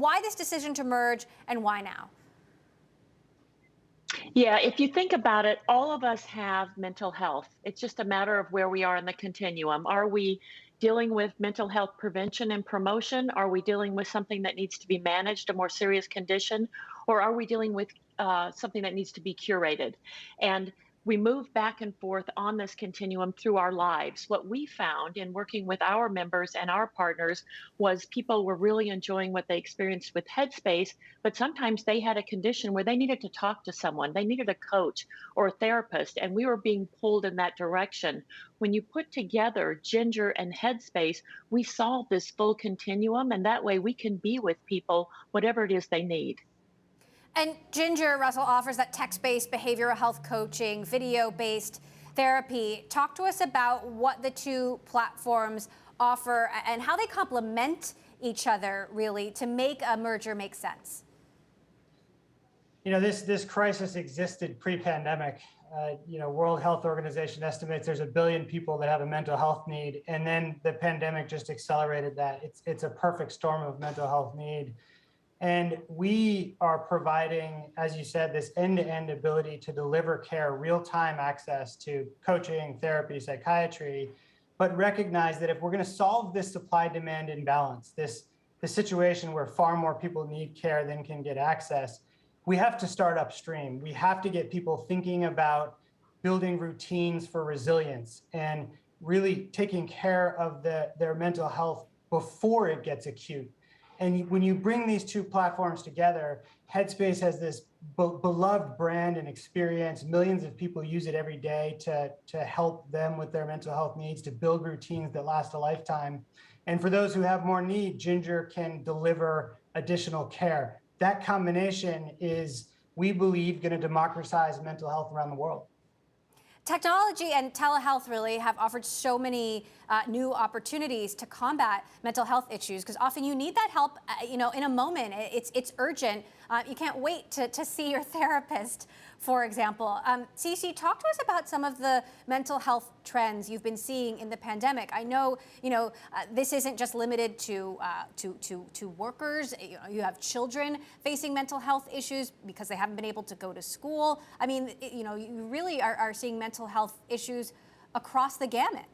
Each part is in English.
Why this decision to merge and why now? Yeah, if you think about it, all of us have mental health. It's just a matter of where we are in the continuum. Are we dealing with mental health prevention and promotion? Are we dealing with something that needs to be managed, a more serious condition? Or are we dealing with something that needs to be curated? And we move back and forth on this continuum through our lives. What we found in working with our members and our partners was people were really enjoying what they experienced with Headspace, but sometimes they had a condition where they needed to talk to someone, they needed a coach or a therapist, and we were being pulled in that direction. When you put together Ginger and Headspace, we solve this full continuum, and that way we can be with people, whatever it is they need. And Ginger, Russell, offers that text-based behavioral health coaching, video-based therapy. Talk to us about what the two platforms offer and how they complement each other, really, to make a merger make sense. You know, this crisis existed pre-pandemic. World Health Organization estimates there's 1 billion people that have a mental health need, and then the pandemic just accelerated that. It's a perfect storm of mental health need. And we are providing, as you said, this end-to-end ability to deliver care, real-time access to coaching, therapy, psychiatry, but recognize that if we're going to solve this supply-demand imbalance, the situation where far more people need care than can get access, we have to start upstream. We have to get people thinking about building routines for resilience and really taking care of their mental health before it gets acute. And when you bring these two platforms together, Headspace has this beloved brand and experience. Millions of people use it every day to help them with their mental health needs, to build routines that last a lifetime. And for those who have more need, Ginger can deliver additional care. That combination is, we believe, going to democratize mental health around the world. Technology and telehealth really have offered so many new opportunities to combat mental health issues, because often you need that help, in a moment. It's urgent. You can't wait to see your therapist, for example. CeCe, talk to us about some of the mental health trends you've been seeing in the pandemic. I know, this isn't just limited to workers. You have children facing mental health issues because they haven't been able to go to school. I mean, you really are seeing mental health issues across the gamut.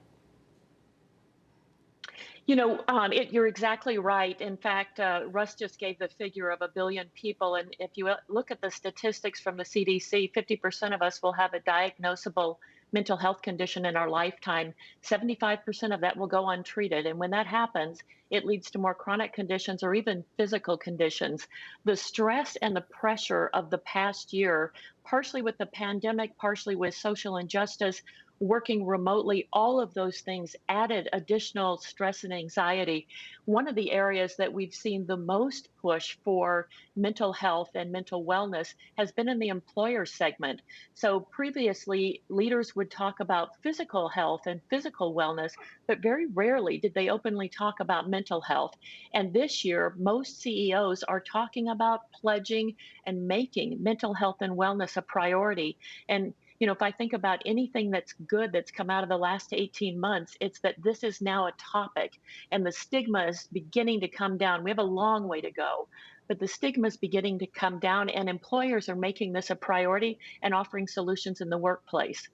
You're exactly right. In fact, Russ just gave the figure of 1 billion people. And if you look at the statistics from the CDC, 50% of us will have a diagnosable mental health condition in our lifetime. 75% of that will go untreated. And when that happens, it leads to more chronic conditions or even physical conditions. The stress and the pressure of the past year, partially with the pandemic, partially with social injustice, working remotely, all of those things added additional stress and anxiety. One of the areas that we've seen the most push for mental health and mental wellness has been in the employer segment. So previously, leaders would talk about physical health and physical wellness, but very rarely did they openly talk about mental health. And this year, most CEOs are talking about pledging and making mental health and wellness a priority. And if I think about anything that's good that's come out of the last 18 months, it's that this is now a topic and the stigma is beginning to come down. We have a long way to go, but the stigma is beginning to come down, and employers are making this a priority and offering solutions in the workplace.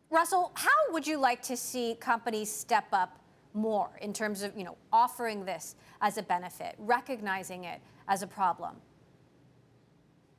Russell, how would you like to see companies step up more in terms of, offering this as a benefit, recognizing it as a problem?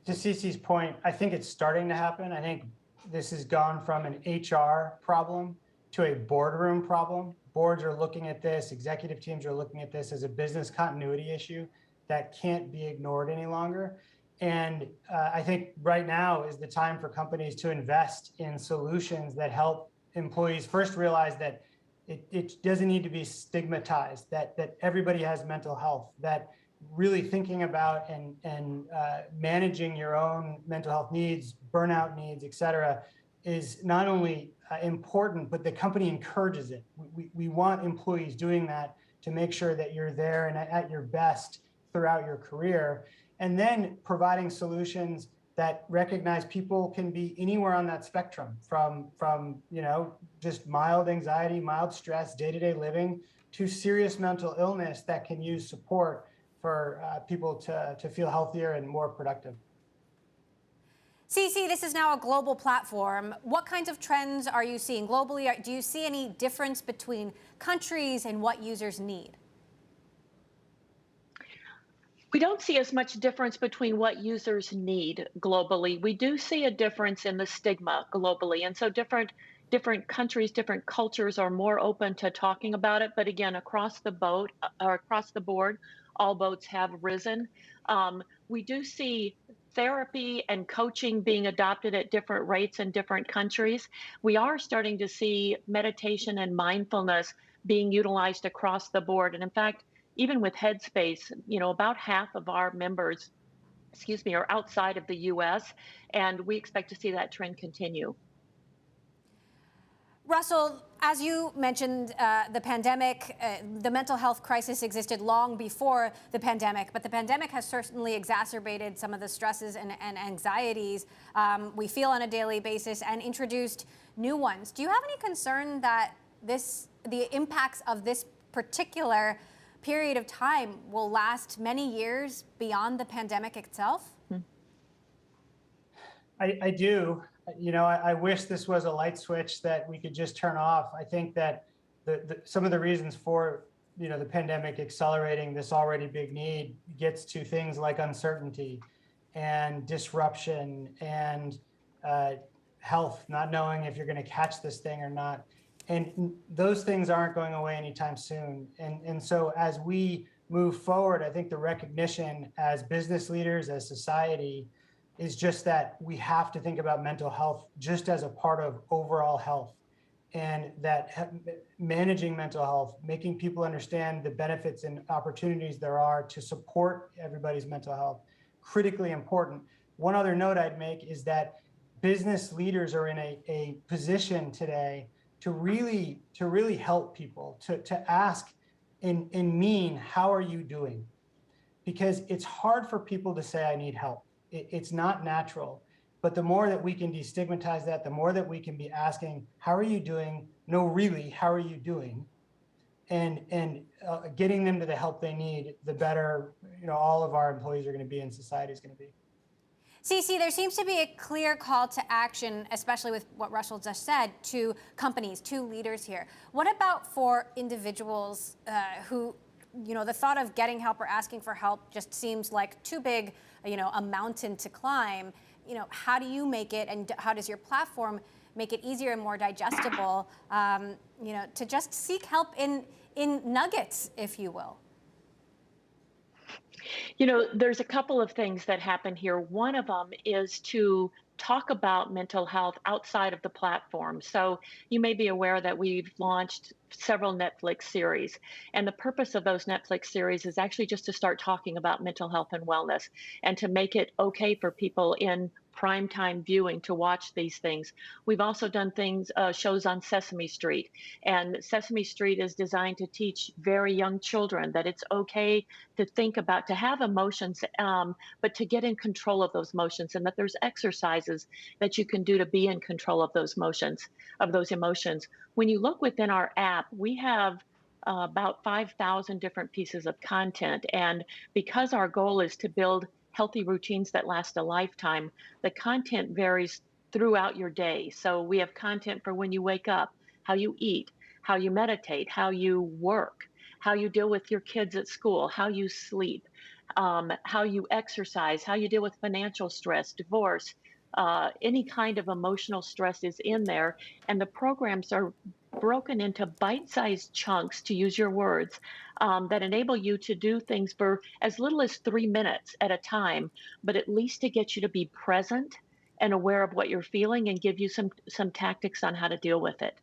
To CeCe's point, I think it's starting to happen. I think this has gone from an HR problem to a boardroom problem. Boards are looking at this, executive teams are looking at this as a business continuity issue that can't be ignored any longer. And I think right now is the time for companies to invest in solutions that help employees first realize that it doesn't need to be stigmatized, that everybody has mental health, that really thinking about and managing your own mental health needs, burnout needs, et cetera, is not only important, but the company encourages it. We want employees doing that to make sure that you're there and at your best throughout your career. And then providing solutions that recognize people can be anywhere on that spectrum, from just mild anxiety, mild stress, day-to-day living, to serious mental illness that can use support people to feel healthier and more productive. CeCe, this is now a global platform. What kinds of trends are you seeing globally? Do you see any difference between countries and what users need? We don't see as much difference between what users need globally. We do see a difference in the stigma globally. And so different countries, different cultures are more open to talking about it. But again, across the board, all boats have risen. We do see therapy and coaching being adopted at different rates in different countries. We are starting to see meditation and mindfulness being utilized across the board. And in fact, even with Headspace, about half of our members, are outside of the US, and we expect to see that trend continue. Russell, as you mentioned, the pandemic, the mental health crisis existed long before the pandemic, but the pandemic has certainly exacerbated some of the stresses and anxieties we feel on a daily basis and introduced new ones. Do you have any concern that the impacts of this particular period of time will last many years beyond the pandemic itself? I do. I wish this was a light switch that we could just turn off. I think that some of the reasons for the pandemic accelerating this already big need gets to things like uncertainty and disruption and health, not knowing if you're going to catch this thing or not. And those things aren't going away anytime soon. And so as we move forward, I think the recognition as business leaders, as society, is just that we have to think about mental health just as a part of overall health, and that managing mental health, making people understand the benefits and opportunities there are to support everybody's mental health, critically important. One other note I'd make is that business leaders are in a position today to really help people, to ask and mean, how are you doing? Because it's hard for people to say, I need help. It's not natural. But the more that we can destigmatize that, the more that we can be asking, how are you doing? No, really, how are you doing? And getting them to the help they need, the better all of our employees are going to be and society is going to be. CeCe, there seems to be a clear call to action, especially with what Russell just said, to companies, to leaders here. What about for individuals who, the thought of getting help or asking for help just seems like too big, a mountain to climb? How do you make it, and how does your platform make it easier and more digestible, to just seek help in nuggets, if you will? There's a couple of things that happen here. One of them is to talk about mental health outside of the platform. So you may be aware that we've launched several Netflix series. And the purpose of those Netflix series is actually just to start talking about mental health and wellness, and to make it okay for people in primetime viewing to watch these things. We've also done shows on Sesame Street. And Sesame Street is designed to teach very young children that it's okay to think about, to have emotions, but to get in control of those emotions, and that there's exercises that you can do to be in control of those emotions. When you look within our app, we have about 5,000 different pieces of content. And because our goal is to build healthy routines that last a lifetime, the content varies throughout your day. So we have content for when you wake up, how you eat, how you meditate, how you work, how you deal with your kids at school, how you sleep, how you exercise, how you deal with financial stress, divorce. Any kind of emotional stress is in there, and the programs are broken into bite-sized chunks, to use your words, that enable you to do things for as little as 3 minutes at a time, but at least to get you to be present and aware of what you're feeling and give you some tactics on how to deal with it.